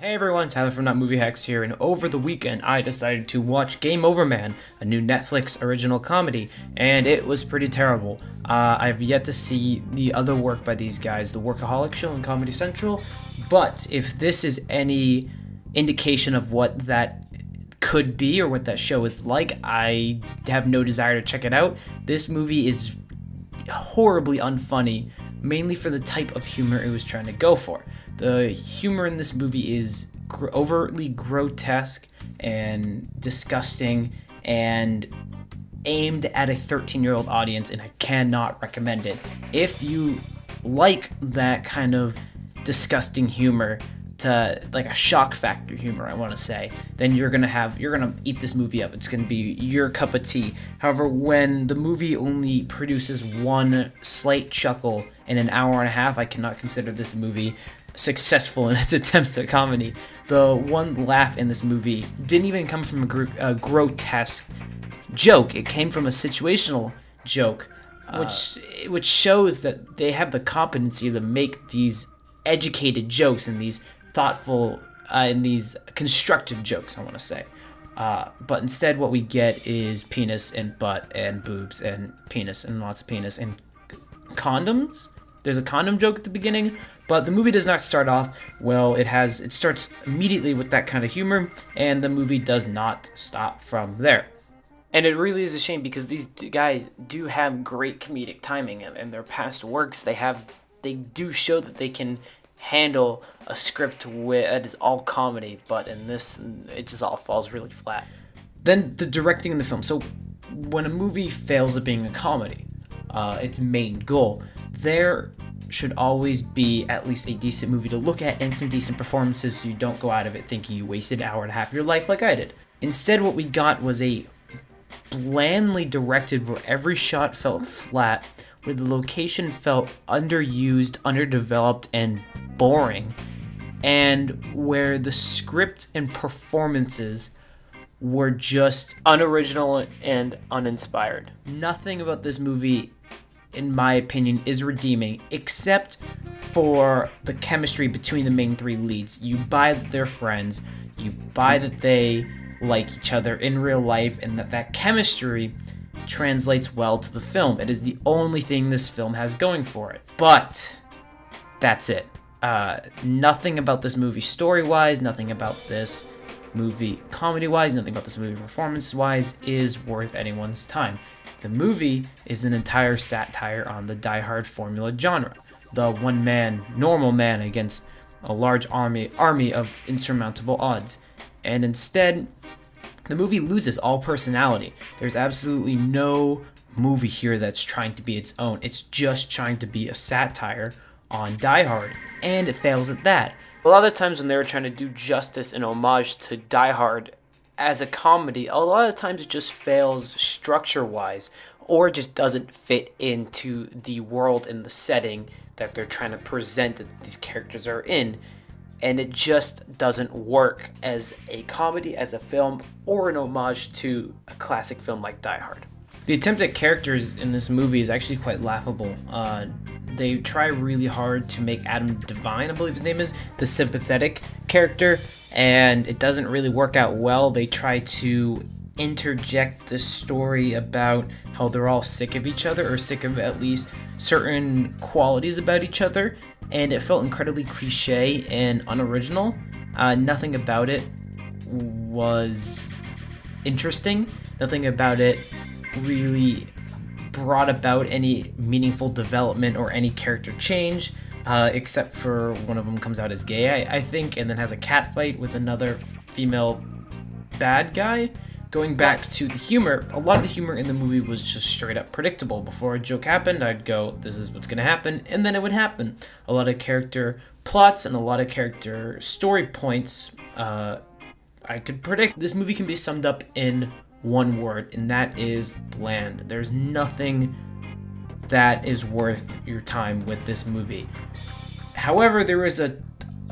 Hey everyone, Tyler from NotMovieHacks here, and over the weekend I decided to watch Game Over Man, a new Netflix original comedy, and it was pretty terrible. I've yet to see the other work by these guys, The Workaholic Show and Comedy Central, but if this is any indication of what that could be or what that show is like, I have no desire to check it out. This movie is horribly unfunny, mainly for the type of humor it was trying to go for. The humor in this movie is overtly grotesque and disgusting and aimed at a 13-year-old audience, and I cannot recommend it. If you like that kind of disgusting humor, to like a shock factor humor, I want to say, then you're gonna eat this movie up. It's gonna be your cup of tea. However, when the movie only produces one slight chuckle in an hour and a half, I cannot consider this movie successful in its attempts at comedy. The one laugh in this movie didn't even come from a grotesque joke. It came from a situational joke, which shows that they have the competency to make these educated jokes and these thoughtful and these constructive jokes, I want to say. But instead what we get is penis and butt and boobs and penis and lots of penis and condoms. There's a condom joke at the beginning, but the movie does not start off well. It starts immediately with that kind of humor, and the movie does not stop from there. And it really is a shame because these guys do have great comedic timing, and their past works, they do show that they can handle a script that is all comedy, but in this, it just all falls really flat. Then the directing in the film. So when a movie fails at being a comedy, its main goal, there should always be at least a decent movie to look at and some decent performances, so you don't go out of it thinking you wasted an hour and a half of your life like I did. Instead, what we got was a blandly directed, where every shot felt flat, where the location felt underused, underdeveloped, and boring, and where the script and performances were just unoriginal and uninspired. Nothing about this movie, in my opinion, is redeeming, except for the chemistry between the main three leads. You buy that they're friends, you buy that they like each other in real life, and that chemistry translates well to the film. It is the only thing this film has going for it. But that's it. Nothing about this movie story-wise, nothing about this movie comedy-wise, nothing about this movie performance-wise is worth anyone's time. The movie is an entire satire on the Die Hard formula genre. The one-man, normal man against a large army of insurmountable odds. And instead, the movie loses all personality. There's absolutely no movie here that's trying to be its own. It's just trying to be a satire on Die Hard, and it fails at that. A lot of times when they were trying to do justice and homage to Die Hard as a comedy, a lot of times it just fails structure-wise, or just doesn't fit into the world and the setting that they're trying to present that these characters are in. And it just doesn't work as a comedy, as a film, or an homage to a classic film like Die Hard. The attempt at characters in this movie is actually quite laughable. They try really hard to make Adam Devine, I believe his name is, the sympathetic character, and it doesn't really work out well. They try to interject this story about how they're all sick of each other, or sick of at least certain qualities about each other, and it felt incredibly cliche and unoriginal. Nothing about it was interesting. Nothing about it really brought about any meaningful development or any character change, except for one of them comes out as gay, I think, and then has a cat fight with another female bad guy. Going back to the humor, a lot of the humor in the movie was just straight up predictable. Before a joke happened, I'd go, this is what's going to happen, and then it would happen. A lot of character plots and a lot of character story points I could predict. This movie can be summed up in one word, and that is bland. There's nothing that is worth your time with this movie. However, there is a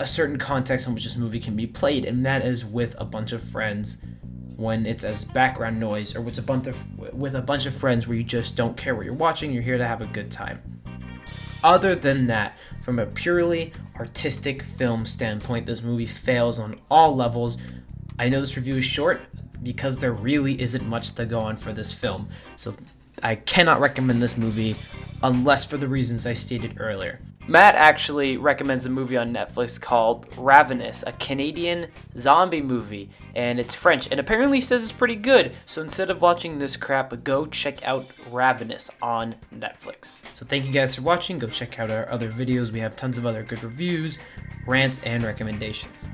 certain context in which this movie can be played, and that is with a bunch of friends, when it's as background noise, or with a bunch of friends where you just don't care what you're watching, you're here to have a good time. Other than that, from a purely artistic film standpoint, this movie fails on all levels. I know this review is short because there really isn't much to go on for this film, so I cannot recommend this movie unless for the reasons I stated earlier. Matt actually recommends a movie on Netflix called Ravenous, a Canadian zombie movie, and it's French, and apparently says it's pretty good, so instead of watching this crap, go check out Ravenous on Netflix. So thank you guys for watching. Go check out our other videos. We have tons of other good reviews, rants, and recommendations.